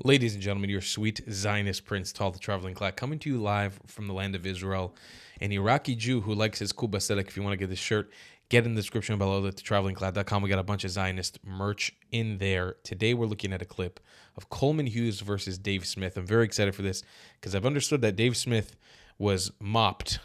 Ladies and gentlemen, your sweet Zionist prince, Tal the Traveling Clad, coming to you live from the land of Israel. An Iraqi Jew who likes his Kuba aesthetic. If you want to get this shirt, get in the description below at thetravelingclad.com. We got a bunch of Zionist merch in there. Today we're looking at a clip of Coleman Hughes versus Dave Smith. I'm very excited for this because I've understood that Dave Smith was mopped.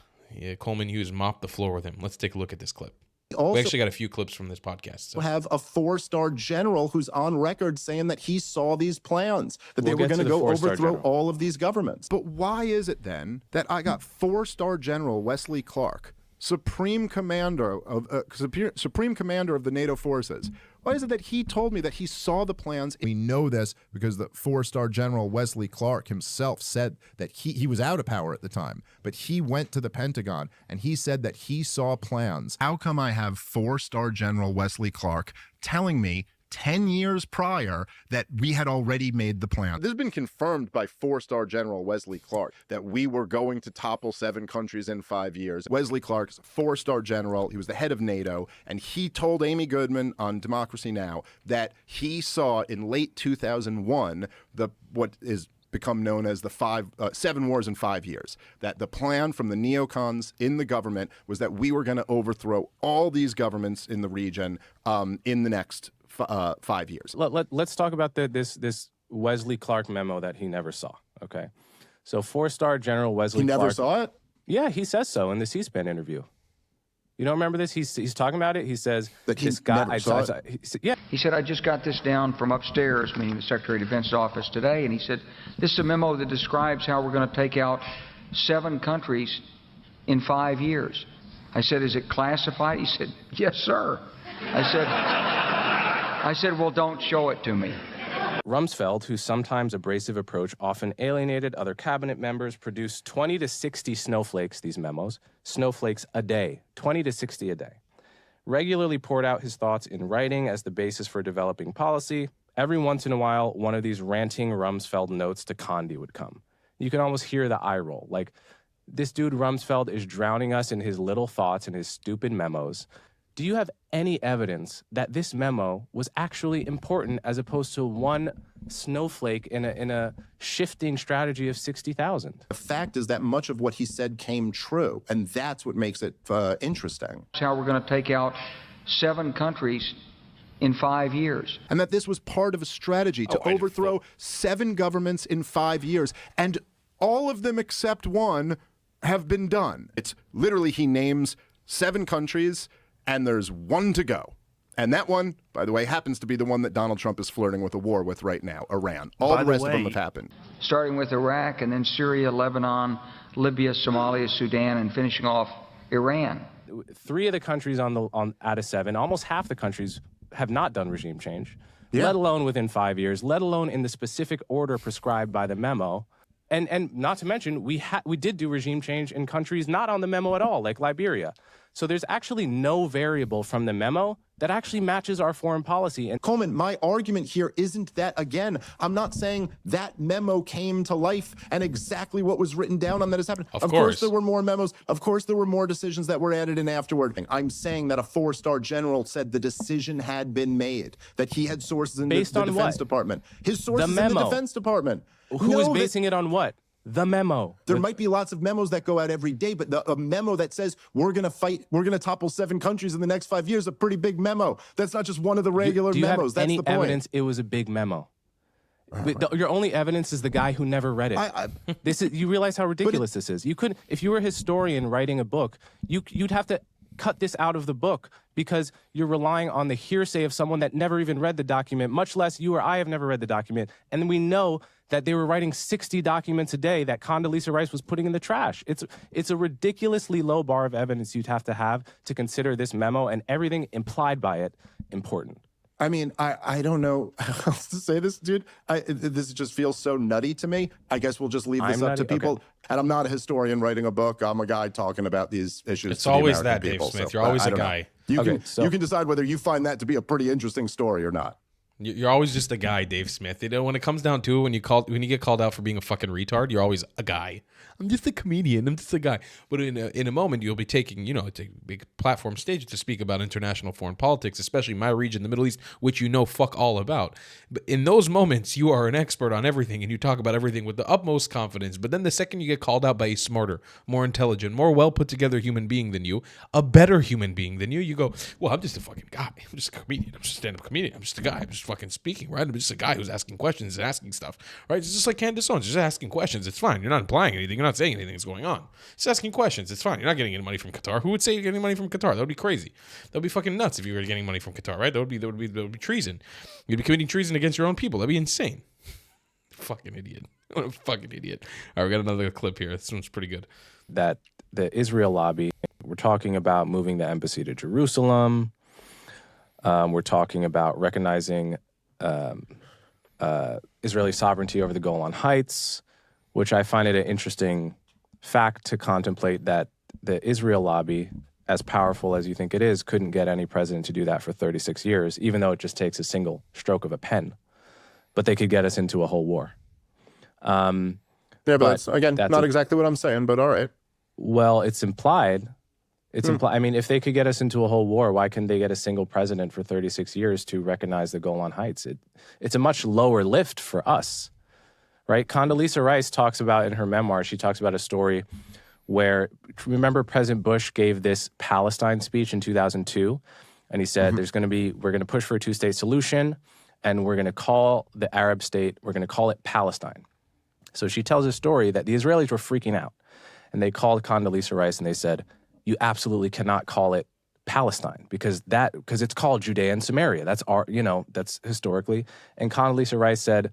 Coleman Hughes mopped the floor with him. Let's take a look at this clip. We actually got a few clips from this podcast. So. Have a four-star general who's on record saying that he saw these plans, that they were going to go overthrow all of these governments. But why is it then that I got four-star General Wesley Clark, Supreme Commander of the NATO forces? Why is it that he told me that he saw the plans? We know this because the four-star General Wesley Clark himself said that he was out of power at the time, but he went to the Pentagon and he said that he saw plans. How come I have four-star General Wesley Clark telling me 10 years prior that we had already made the plan? This has been confirmed by four-star General Wesley Clark that we were going to topple 7 countries in 5 years. Wesley Clark's four-star general. He was the head of NATO, and he told Amy Goodman on Democracy Now! That he saw in late 2001 what is become known as the 7 wars in 5 years, that the plan from the neocons in the government was that we were going to overthrow all these governments in the region in the next 5 years. Let's talk about this Wesley Clark memo that he never saw. Okay, so four-star General Wesley Clark. He never saw it? Yeah, he says so in the C-SPAN interview. You don't remember this? He's talking about it. He says that this guy. He said, I just got this down from upstairs, meaning the Secretary of Defense's office today, and he said, this is a memo that describes how we're going to take out 7 countries in 5 years. I said, is it classified? He said, yes, sir. I said, well, don't show it to me. Rumsfeld, whose sometimes abrasive approach often alienated other cabinet members, produced 20 to 60 snowflakes, these memos, snowflakes a day, 20 to 60 a day. Regularly poured out his thoughts in writing as the basis for developing policy. Every once in a while, one of these ranting Rumsfeld notes to Condi would come. You can almost hear the eye roll. Like, this dude Rumsfeld is drowning us in his little thoughts and his stupid memos. Do you have any evidence that this memo was actually important as opposed to one snowflake in a shifting strategy of 60,000? The fact is that much of what he said came true, and that's what makes it interesting. That's how we're going to take out 7 countries in 5 years. And that this was part of a strategy to overthrow 7 governments in 5 years, and all of them except one have been done. It's literally, he names 7 countries, and there's 1 to go. And that one, by the way, happens to be the one that Donald Trump is flirting with a war with right now, Iran. All the rest of them have happened. Starting with Iraq, and then Syria, Lebanon, Libya, Somalia, Sudan, and finishing off Iran. 3 of the countries out of 7, almost half the countries have not done regime change, let alone within 5 years, let alone in the specific order prescribed by the memo. And not to mention, we did do regime change in countries not on the memo at all, like Liberia. So there's actually no variable from the memo that actually matches our foreign policy. And Coleman, my argument here isn't that, again, I'm not saying that memo came to life and exactly what was written down on that has happened. Of course there were more memos. Of course there were more decisions that were added in afterward. I'm saying that a 4-star general said the decision had been made, that he had sources in the Defense Department. His sources in the Defense Department. Who is basing it on what? The memo. There might be lots of memos that go out every day, but a memo that says we're going to fight, we're going to topple 7 countries in the next 5 years, a pretty big memo. That's not just one of the regular memos. That's the point. Do you have any evidence it was a big memo? Your only evidence is the guy who never read it. You realize how ridiculous this is. You could, if you were a historian writing a book, you'd have to cut this out of the book because you're relying on the hearsay of someone that never even read the document, much less you or I have never read the document. And we know that they were writing 60 documents a day that Condoleezza Rice was putting in the trash. It's a ridiculously low bar of evidence you'd have to consider this memo and everything implied by it important. I mean, I don't know how else to say this, dude. This just feels so nutty to me. I guess we'll just leave this up to people. Okay. And I'm not a historian writing a book. I'm a guy talking about these issues. It's always that, Dave Smith. You're always a guy. You can decide whether you find that to be a pretty interesting story or not. You're always just a guy, Dave Smith. You know, when it comes down to it, when you get called out for being a fucking retard, you're always a guy. I'm just a comedian. I'm just a guy. But in a moment, you'll be taking, it's a big platform stage to speak about international foreign politics, especially my region, the Middle East, which you know fuck all about. But in those moments, you are an expert on everything, and you talk about everything with the utmost confidence. But then the second you get called out by a smarter, more intelligent, more well put together human being than you, a better human being than you go, well, I'm just a fucking guy. I'm just a comedian. I'm just a stand-up comedian. I'm just a guy. I'm just fucking speaking, right? I'm just a guy who's asking questions and asking stuff, right? It's just like Candace Owens, just asking questions. It's fine. You're not implying anything. You're not saying anything is going on. Just asking questions. It's fine. You're not getting any money from Qatar. Who would say you're getting money from Qatar? That would be crazy. That would be fucking nuts if you were getting money from Qatar, right? That would be treason. You'd be committing treason against your own people. That'd be insane. Fucking idiot. What a fucking idiot. All right, we got another clip here. This one's pretty good. That the Israel lobby, we're talking about moving the embassy to Jerusalem. We're talking about recognizing Israeli sovereignty over the Golan Heights, which I find it an interesting fact to contemplate that the Israel lobby, as powerful as you think it is, couldn't get any president to do that for 36 years, even though it just takes a single stroke of a pen. But they could get us into a whole war. Yeah, but that's, again, not exactly what I'm saying, but all right. Well, it's implied. It's implied. I mean, if they could get us into a whole war, why couldn't they get a single president for 36 years to recognize the Golan Heights? It's a much lower lift for us, right? Condoleezza Rice talks about in her memoir, she talks about a story where, remember President Bush gave this Palestine speech in 2002, and he said, we're going to push for a two-state solution, and we're going to call the Arab state, we're going to call it Palestine. So she tells a story that the Israelis were freaking out, and they called Condoleezza Rice and they said, you absolutely cannot call it Palestine because it's called Judea and Samaria. That's that's historically. And Condoleezza Rice said,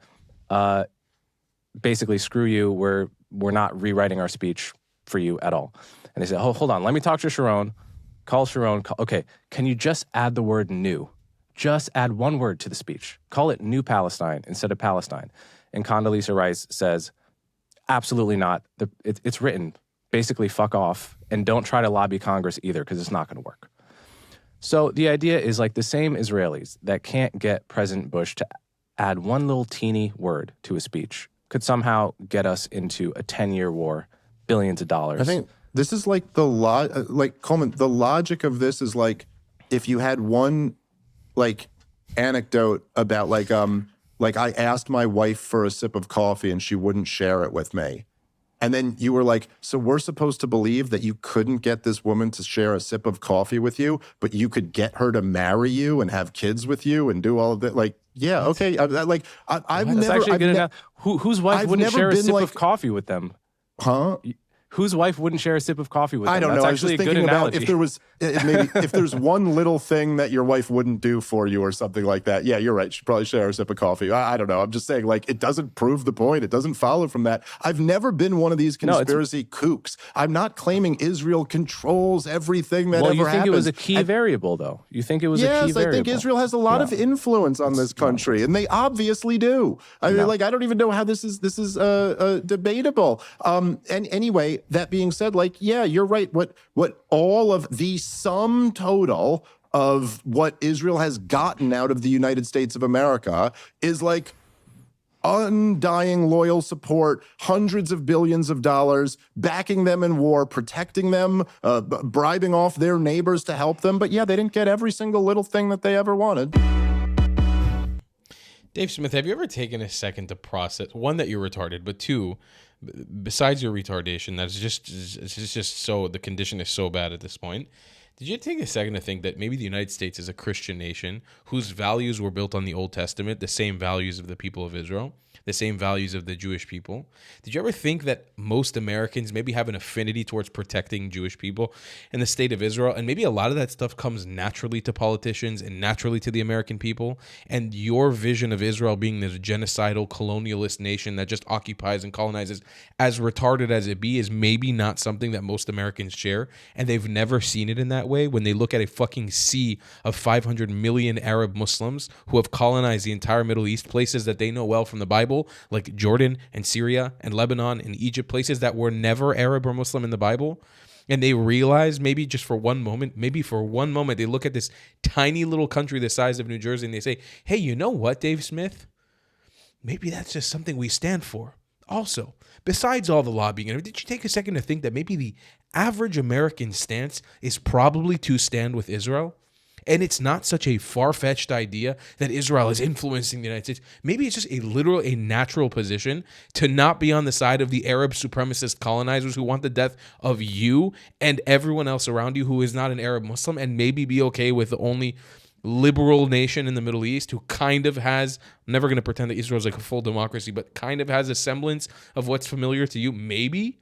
basically, screw you. We're not rewriting our speech for you at all. And they said, oh, hold on. Let me talk to Sharon. Call Sharon. Okay. Can you just add the word new? Just add one word to the speech. Call it New Palestine instead of Palestine. And Condoleezza Rice says, absolutely not. It's written. Basically, fuck off. And don't try to lobby Congress either, because it's not going to work. So the idea is like the same Israelis that can't get President Bush to add one little teeny word to a speech could somehow get us into a 10-year war, billions of dollars. I think this is like Coleman, the logic of this is like if you had one like anecdote about like I asked my wife for a sip of coffee and she wouldn't share it with me. And then you were like, so we're supposed to believe that you couldn't get this woman to share a sip of coffee with you, but you could get her to marry you and have kids with you and do all of that? Like, yeah, okay. I've never... Whose wife wouldn't share a sip of coffee with them? Huh? Whose wife wouldn't share a sip of coffee with them? I don't know. I was just thinking about if there was maybe if there's one little thing that your wife wouldn't do for you or something like that. Yeah, you're right. She'd probably share a sip of coffee. I don't know. I'm just saying, like, it doesn't prove the point. It doesn't follow from that. I've never been one of these conspiracy kooks. I'm not claiming Israel controls everything that ever happens. Well, you think it was a key variable, though? You think it was a key variable? Yes, I think Israel has a lot of influence on this country, and they obviously do. I mean, like, I don't even know how this is debatable. And anyway, that being said, like, yeah, you're right. What all of the sum total of what Israel has gotten out of the United States of America is like undying loyal support, hundreds of billions of dollars, backing them in war, protecting them, bribing off their neighbors to help them. But yeah, they didn't get every single little thing that they ever wanted. Dave Smith, have you ever taken a second to process, one, that you're retarded, but two, besides your retardation, it's just so, the condition is so bad at this point. Did you take a second to think that maybe the United States is a Christian nation whose values were built on the Old Testament, the same values of the people of Israel, the same values of the Jewish people? Did you ever think that most Americans maybe have an affinity towards protecting Jewish people and the state of Israel? And maybe a lot of that stuff comes naturally to politicians and naturally to the American people. And your vision of Israel being this genocidal colonialist nation that just occupies and colonizes, as retarded as it be, is maybe not something that most Americans share. And they've never seen it in that way when they look at a fucking sea of 500 million Arab Muslims who have colonized the entire Middle East, places that they know well from the Bible, like Jordan and Syria and Lebanon and Egypt, places that were never Arab or Muslim in the Bible. and they realize maybe just for one moment, they look at this tiny little country the size of New Jersey and they say, hey, you know what, Dave Smith? Maybe that's just something we stand for. Also, besides all the lobbying, did you take a second to think that maybe the average American stance is probably to stand with Israel? And it's not such a far-fetched idea that Israel is influencing the United States. Maybe it's just a natural position to not be on the side of the Arab supremacist colonizers who want the death of you and everyone else around you who is not an Arab Muslim, and maybe be okay with the only liberal nation in the Middle East who kind of has, I'm never going to pretend that Israel is like a full democracy, but kind of has a semblance of what's familiar to you. Maybe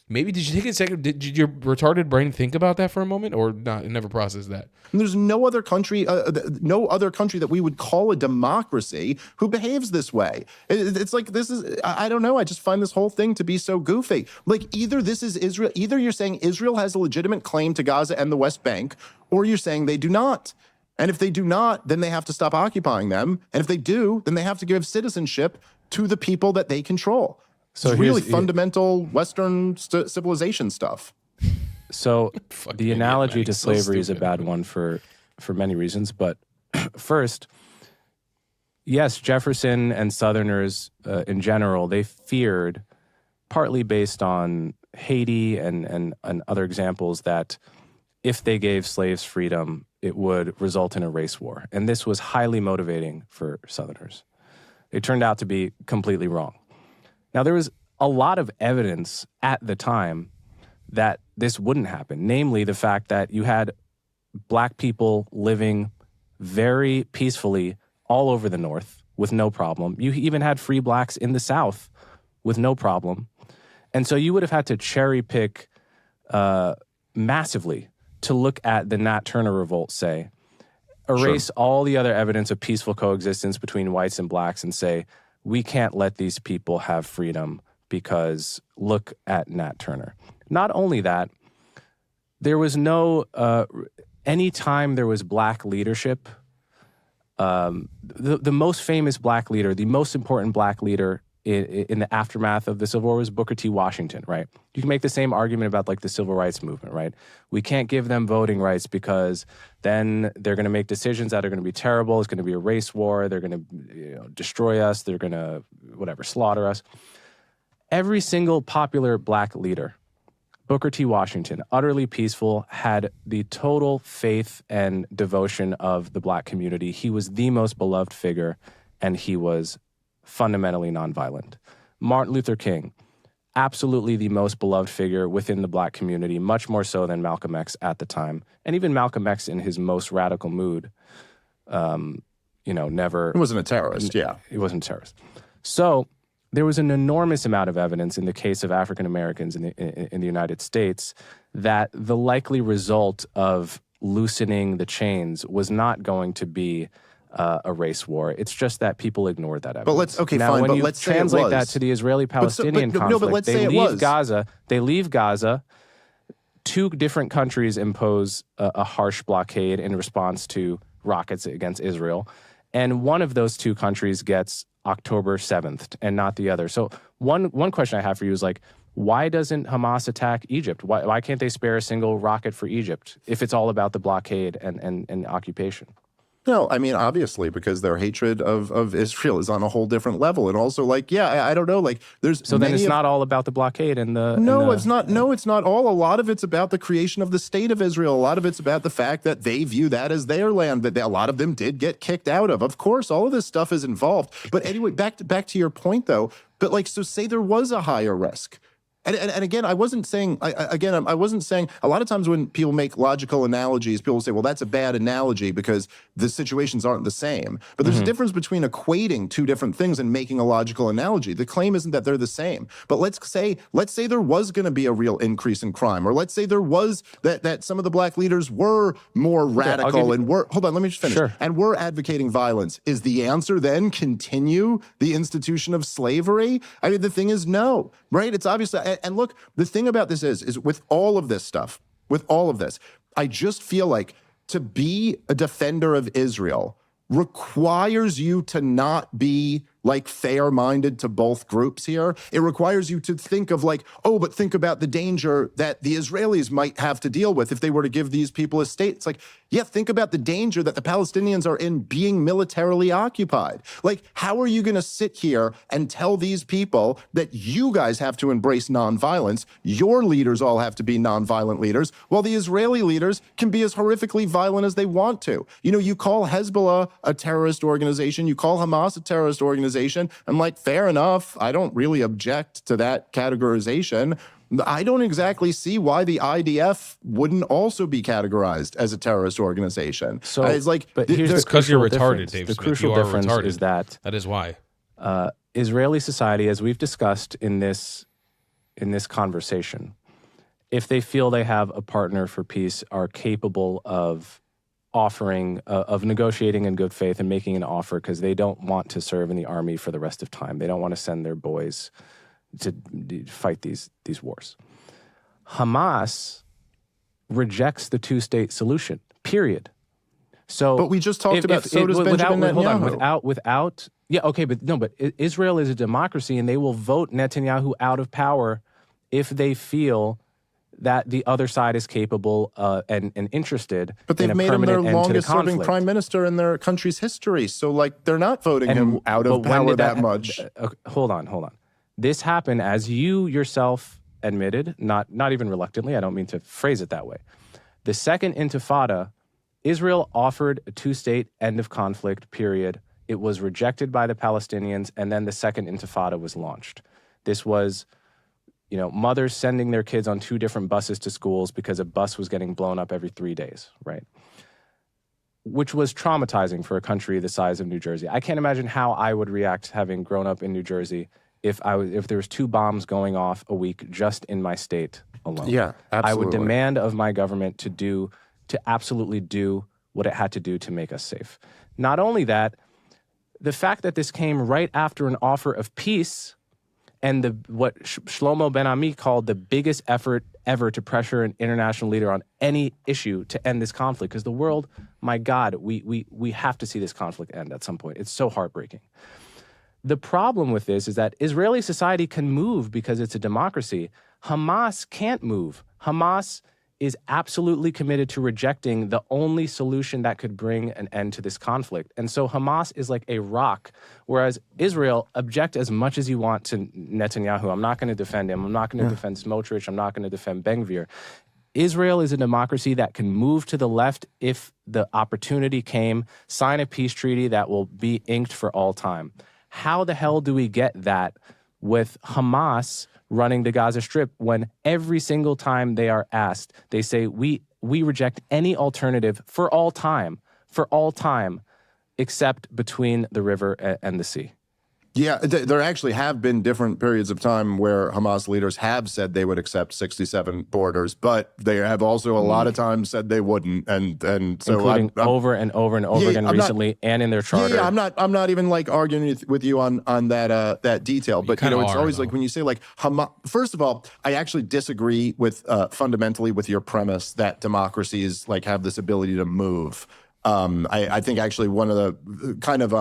did you take a second? Did your retarded brain think about that for a moment, or not? It never processed that. And there's no other country that we would call a democracy who behaves this way. It's like, this is, I don't know. I just find this whole thing to be so goofy. Like, either this is Israel, either you're saying Israel has a legitimate claim to Gaza and the West Bank, or you're saying they do not. And if they do not, then they have to stop occupying them. And if they do, then they have to give citizenship to the people that they control. So it's really fundamental Western civilization stuff. So the analogy to slavery is a bad one for many reasons. But first, yes, Jefferson and Southerners in general, they feared, partly based on Haiti and other examples, that if they gave slaves freedom, it would result in a race war. And this was highly motivating for Southerners. It turned out to be completely wrong. Now, there was a lot of evidence at the time that this wouldn't happen, namely the fact that you had black people living very peacefully all over the North with no problem. You even had free blacks in the South with no problem. And so you would have had to cherry pick massively to look at the Nat Turner revolt, say, erase all the other evidence of peaceful coexistence between whites and blacks and say, we can't let these people have freedom because look at Nat Turner. Not only that, there was no, anytime there was black leadership, the most famous black leader, the most important black leader in the aftermath of the Civil War was Booker T. Washington, right? You can make the same argument about like the Civil Rights Movement, right? We can't give them voting rights because then they're going to make decisions that are going to be terrible. It's going to be a race war. They're going to destroy us. They're going to, slaughter us. Every single popular black leader, Booker T. Washington, utterly peaceful, had the total faith and devotion of the black community. He was the most beloved figure, and he was fundamentally nonviolent. Martin Luther King, absolutely the most beloved figure within the black community, much more so than Malcolm X at the time. And even Malcolm X in his most radical mood, never... He wasn't a terrorist, yeah. He wasn't a terrorist. So there was an enormous amount of evidence in the case of African Americans in the United States that the likely result of loosening the chains was not going to be a race war. It's just that people ignored that evidence. But let's translate that to the Israeli-Palestinian conflict. They leave Gaza. Two different countries impose a harsh blockade in response to rockets against Israel. And one of those two countries gets October 7th and not the other. So one question I have for you is like, why doesn't Hamas attack Egypt? Why can't they spare a single rocket for Egypt if it's all about the blockade and occupation? No, I mean, obviously, because their hatred of Israel is on a whole different level. And also, like, I don't know, like, there's... So then it's not all about the blockade and the... It's not. No, it's not all. A lot of it's about the creation of the state of Israel. A lot of it's about the fact that they view that as their land, that a lot of them did get kicked out of. Of course, all of this stuff is involved. But anyway, back to your point, though. But, like, so say there was a higher risk. And again, I wasn't saying, I wasn't saying, a lot of times when people make logical analogies, people say, well, that's a bad analogy because the situations aren't the same. But there's a difference between equating two different things and making a logical analogy. The claim isn't that they're the same. But let's say there was going to be a real increase in crime, or let's say there was that some of the black leaders were more radical and were, hold on, let me just finish. Sure. And were advocating violence. Is the answer then continue the institution of slavery? I mean, the thing is no, right? It's obviously... And look, the thing about this is with all of this stuff, I just feel like to be a defender of Israel requires you to not be like fair-minded to both groups here. It requires you to think of like, oh, but think about the danger that the Israelis might have to deal with if they were to give these people a state. It's like, yeah, think about the danger that the Palestinians are in being militarily occupied. Like, how are you going to sit here and tell these people that you guys have to embrace nonviolence, your leaders all have to be nonviolent leaders, while the Israeli leaders can be as horrifically violent as they want to? You know, you call Hezbollah a terrorist organization, you call Hamas a terrorist organization. I'm like, fair enough. I don't really object to that categorization. I don't exactly see why the IDF wouldn't also be categorized as a terrorist organization. So it's like, but here's it's because you're retarded, Dave. The crucial difference is that is why Israeli society, as we've discussed in this conversation, if they feel they have a partner for peace, are capable of offering, of negotiating in good faith and making an offer because they don't want to serve in the army for the rest of time. They don't want to send their boys to fight these wars. Hamas rejects the two-state solution, period. So, but we just talked about so does Benjamin Netanyahu. But Israel is a democracy and they will vote Netanyahu out of power if they feel that the other side is capable and interested. But they've made him their longest-serving prime minister in their country's history. So, like, they're not voting him out of power that much. Okay, hold on. This happened, as you yourself admitted, not even reluctantly. I don't mean to phrase it that way. The Second Intifada, Israel offered a two-state end of conflict, period. It was rejected by the Palestinians, and then the Second Intifada was launched. This was, mothers sending their kids on 2 different buses to schools because a bus was getting blown up every 3 days, right? Which was traumatizing for a country the size of New Jersey. I can't imagine how I would react having grown up in New Jersey if there was 2 bombs going off a week just in my state alone. Yeah, absolutely. I would demand of my government to absolutely do what it had to do to make us safe. Not only that, the fact that this came right after an offer of peace and what Shlomo Ben-Ami called the biggest effort ever to pressure an international leader on any issue to end this conflict, because the world, my God, we have to see this conflict end at some point. It's so heartbreaking. The problem with this is that Israeli society can move because it's a democracy. Hamas can't move. Hamas is absolutely committed to rejecting the only solution that could bring an end to this conflict. And so Hamas is like a rock, whereas Israel, object as much as you want to Netanyahu. I'm not going to defend him. I'm not going to defend Smotrich. I'm not going to defend Ben-Gvir. Israel is a democracy that can move to the left if the opportunity came, sign a peace treaty that will be inked for all time. How the hell do we get that with Hamas running the Gaza Strip when every single time they are asked, they say, we reject any alternative for all time, except between the river and the sea? Yeah, there actually have been different periods of time where Hamas leaders have said they would accept 67 borders, but they have also a lot of times said they wouldn't, and so including over and over and over again recently, and in their charter. Yeah, I'm not even like arguing with you on that detail, but it's always like when you say like Hamas. First of all, I actually disagree with fundamentally with your premise that democracies like have this ability to move. I think actually one of the kind of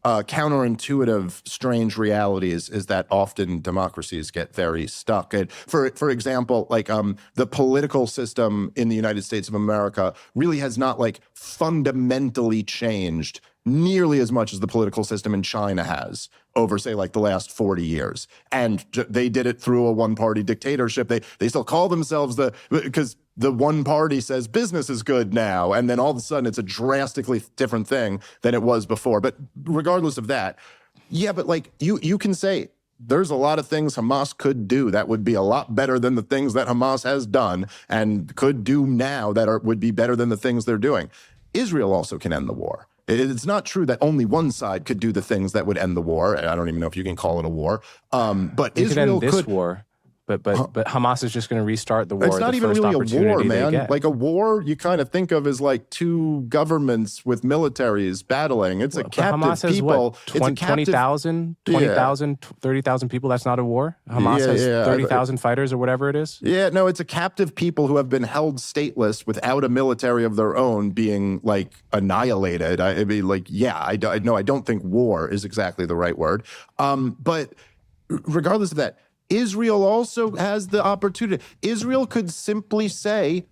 counterintuitive, strange realities is that often democracies get very stuck. And for example, like the political system in the United States of America really has not like fundamentally changed nearly as much as the political system in China has over, say, like the last 40 years. And they did it through a one-party dictatorship. They still call themselves because the one party says business is good now, and then all of a sudden it's a drastically different thing than it was before. But regardless of that, yeah, but like you can say there's a lot of things Hamas could do that would be a lot better than the things that Hamas has done and could do now that would be better than the things they're doing. Israel also can end the war. It's not true that only one side could do the things that would end the war. I don't even know if you can call it a war. But Israel could end this war. But Hamas is just going to restart the war. It's not even really a war, man. Like a war, you kind of think of as like two governments with militaries battling. It's a captive Hamas has people. What, 20,000, 20,000, 30,000 people. That's not a war. Hamas has 30,000 fighters or whatever it is. Yeah, no, it's a captive people who have been held stateless without a military of their own being like annihilated. I mean, like, yeah, I don't think war is exactly the right word. But regardless of that, Israel also has the opportunity. Israel could simply say,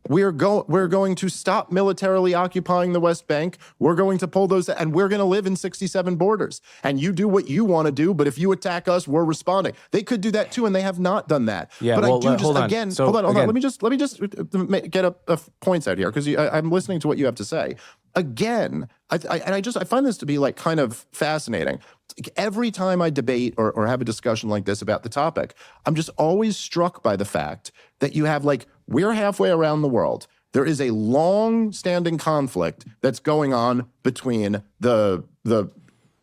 we're going to stop militarily occupying the West Bank. We're going to pull those, and we're going to live in 67 borders. And you do what you want to do, but if you attack us, we're responding. They could do that too, and they have not done that. Yeah, but well, I do just hold on. again, So, hold on. again, Let me just get a points out here because I'm listening to what you have to say. Again, I find this to be like kind of fascinating. Every time I debate or have a discussion like this about the topic, I'm just always struck by the fact that you have like, we're halfway around the world. There is a long-standing conflict that's going on between the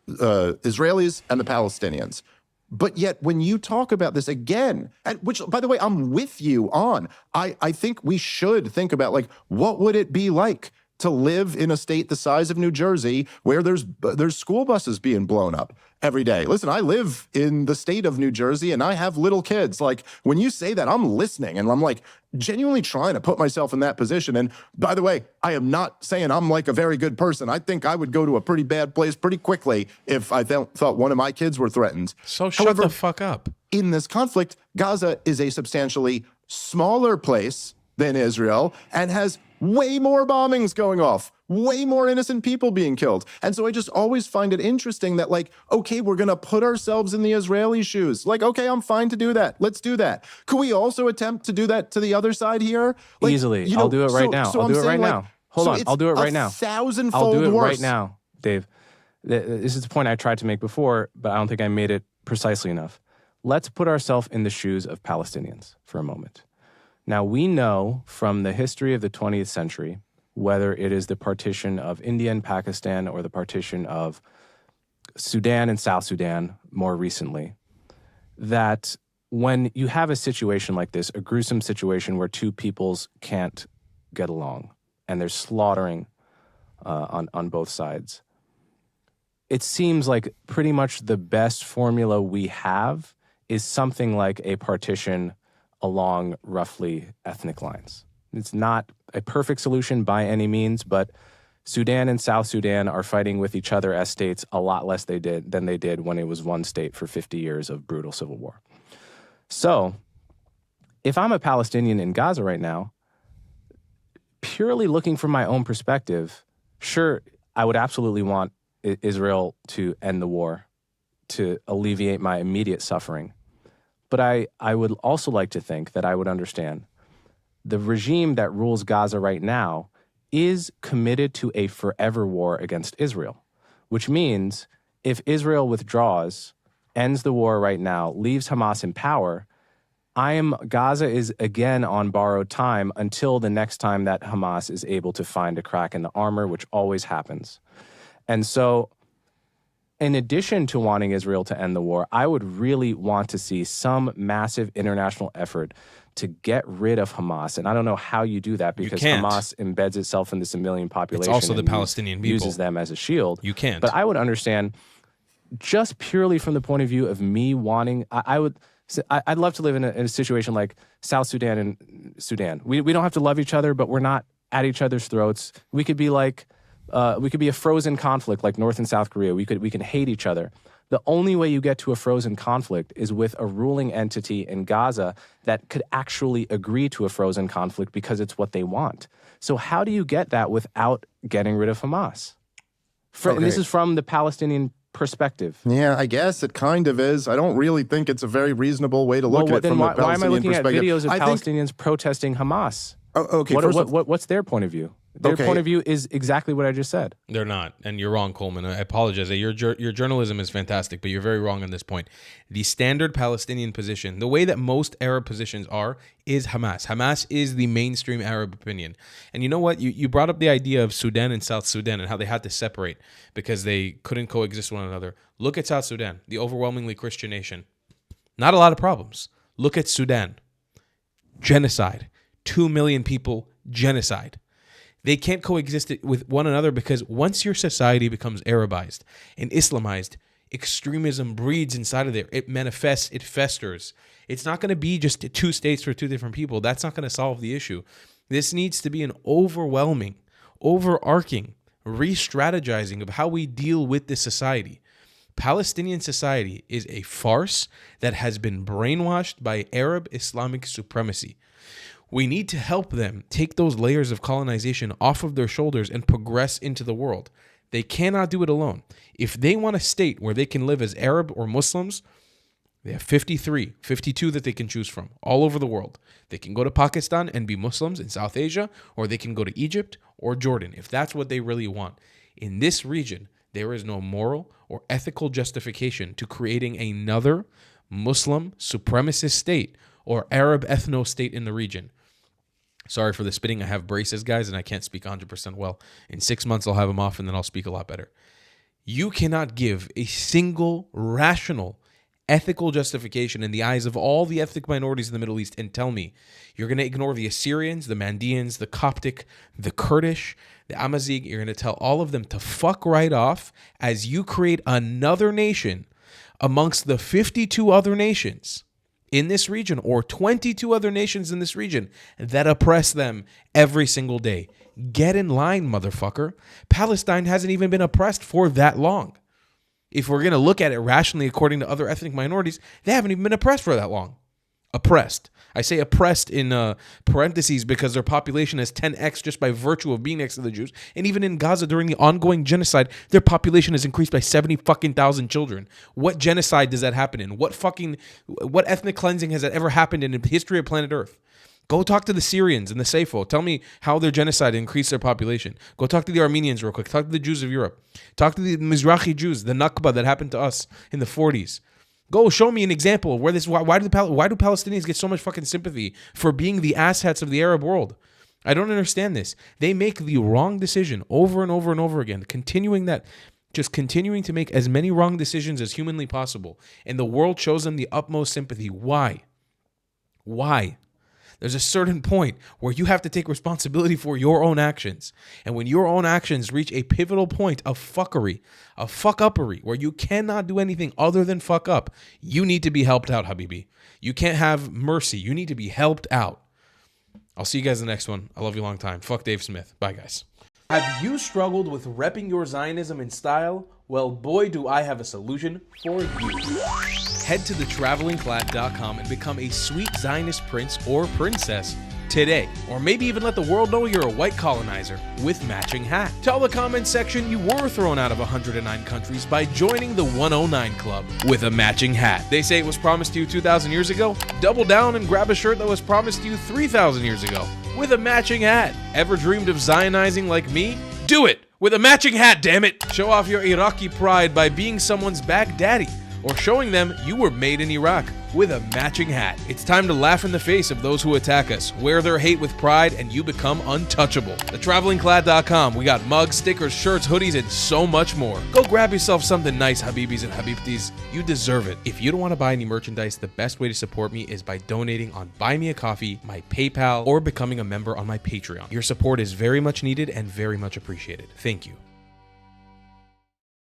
Israelis and the Palestinians. But yet when you talk about this again, and which, by the way, I'm with you on, I think we should think about like, what would it be like to live in a state the size of New Jersey where there's school buses being blown up every day? Listen, I live in the state of New Jersey and I have little kids. Like when you say that, I'm listening and I'm like genuinely trying to put myself in that position. And by the way, I am not saying I'm like a very good person. I think I would go to a pretty bad place pretty quickly if I thought one of my kids were threatened. So shut the fuck up. In this conflict, Gaza is a substantially smaller place than Israel and has way more bombings going off, way more innocent people being killed. And so I just always find it interesting that like, okay, we're going to put ourselves in the Israeli shoes. Like, okay, I'm fine to do that. Let's do that. Could we also attempt to do that to the other side here? Like, easily. You know, I'll do it right now. I'll do it right now. Hold on. I'll do it right now. Thousandfold I'll do it worse. right now, Dave. This is the point I tried to make before, but I don't think I made it precisely enough. Let's put ourselves in the shoes of Palestinians for a moment. Now, we know from the history of the 20th century, whether it is the partition of India and Pakistan or the partition of Sudan and South Sudan more recently, that when you have a situation like this, a gruesome situation where two peoples can't get along and there's slaughtering on both sides, it seems like pretty much the best formula we have is something like a partition along roughly ethnic lines. It's not a perfect solution by any means, but Sudan and South Sudan are fighting with each other as states a lot less than they did when it was one state for 50 years of brutal civil war. So if I'm a Palestinian in Gaza right now, purely looking from my own perspective, sure, I would absolutely want Israel to end the war, to alleviate my immediate suffering. But I would also like to think that I would understand the regime that rules Gaza right now is committed to a forever war against Israel, which means if Israel withdraws, ends the war right now, leaves Hamas in power, Gaza is again on borrowed time until the next time that Hamas is able to find a crack in the armor, which always happens. And so, in addition to wanting Israel to end the war, I would really want to see some massive international effort to get rid of Hamas. And I don't know how you do that because Hamas embeds itself in the civilian population. It's also the Palestinian people. Uses them as a shield. You can't. But I would understand, just purely from the point of view of me wanting, I'd love to live in a situation like South Sudan and Sudan. We don't have to love each other, but we're not at each other's throats. We could be like, we could be a frozen conflict like North and South Korea. We can hate each other. The only way you get to a frozen conflict is with a ruling entity in Gaza that could actually agree to a frozen conflict because it's what they want. So how do you get that without getting rid of Hamas? And this is from the Palestinian perspective. Yeah, I guess it kind of is. I don't really think it's a very reasonable way to look at it from the Palestinian perspective. Why am I looking at videos of Palestinians protesting Hamas? Okay, what's their point of view? Their point of view is exactly what I just said. They're not, and you're wrong, Coleman. I apologize. Your journalism is fantastic, but you're very wrong on this point. The standard Palestinian position, the way that most Arab positions are, is Hamas. Hamas is the mainstream Arab opinion. And you know what? You brought up the idea of Sudan and South Sudan and how they had to separate because they couldn't coexist with one another. Look at South Sudan, the overwhelmingly Christian nation. Not a lot of problems. Look at Sudan. Genocide. 2 million people, genocide. They can't coexist with one another because once your society becomes Arabized and Islamized, extremism breeds inside of there. It manifests, it festers. It's not going to be just 2 states for 2 different people. That's not going to solve the issue. This needs to be an overwhelming, overarching re-strategizing of how we deal with this society. Palestinian society is a farce that has been brainwashed by Arab Islamic supremacy. We need to help them take those layers of colonization off of their shoulders and progress into the world. They cannot do it alone. If they want a state where they can live as Arab or Muslims, they have 53, 52 that they can choose from all over the world. They can go to Pakistan and be Muslims in South Asia, or they can go to Egypt or Jordan, if that's what they really want. In this region, there is no moral or ethical justification to creating another Muslim supremacist state or Arab ethno-state in the region. Sorry for the spitting. I have braces, guys, and I can't speak 100% well. In 6 months, I'll have them off, and then I'll speak a lot better. You cannot give a single rational ethical justification in the eyes of all the ethnic minorities in the Middle East and tell me you're going to ignore the Assyrians, the Mandeans, the Coptic, the Kurdish, the Amazigh. You're going to tell all of them to fuck right off as you create another nation amongst the 52 other nations in this region, or 22 other nations in this region that oppress them every single day. Get in line, motherfucker. Palestine hasn't even been oppressed for that long. If we're going to look at it rationally according to other ethnic minorities, they haven't even been oppressed for that long. Oppressed. I say oppressed in parentheses because their population is 10x just by virtue of being next to the Jews. And even in Gaza during the ongoing genocide, their population has increased by 70,000 children. What genocide does that happen in? What ethnic cleansing has that ever happened in the history of planet Earth? Go talk to the Syrians and the Saipho. Tell me how their genocide increased their population. Go talk to the Armenians real quick. Talk to the Jews of Europe. Talk to the Mizrahi Jews, the Nakba that happened to us in the 40s. Go show me an example of where this. Why do Palestinians get so much fucking sympathy for being the asshats of the Arab world? I don't understand this. They make the wrong decision over and over and over again, continuing to make as many wrong decisions as humanly possible, and the world shows them the utmost sympathy. Why? There's a certain point where you have to take responsibility for your own actions. And when your own actions reach a pivotal point of fuckery, of fuck-uppery, where you cannot do anything other than fuck up, you need to be helped out, Habibi. You can't have mercy. You need to be helped out. I'll see you guys in the next one. I love you a long time. Fuck Dave Smith. Bye, guys. Have you struggled with repping your Zionism in style? Well, boy, do I have a solution for you. Head to thetravelingclad.com and become a sweet Zionist prince or princess today. Or maybe even let the world know you're a white colonizer with matching hat. Tell the comments section you were thrown out of 109 countries by joining the 109 Club with a matching hat. They say it was promised to you 2,000 years ago? Double down and grab a shirt that was promised to you 3,000 years ago with a matching hat. Ever dreamed of Zionizing like me? Do it with a matching hat, damn it! Show off your Iraqi pride by being someone's Baghdadi, or showing them you were made in Iraq with a matching hat. It's time to laugh in the face of those who attack us, wear their hate with pride, and you become untouchable. TheTravelingClad.com. We got mugs, stickers, shirts, hoodies, and so much more. Go grab yourself something nice, Habibis and Habibtis. You deserve it. If you don't want to buy any merchandise, the best way to support me is by donating on Buy Me a Coffee, my PayPal, or becoming a member on my Patreon. Your support is very much needed and very much appreciated. Thank you.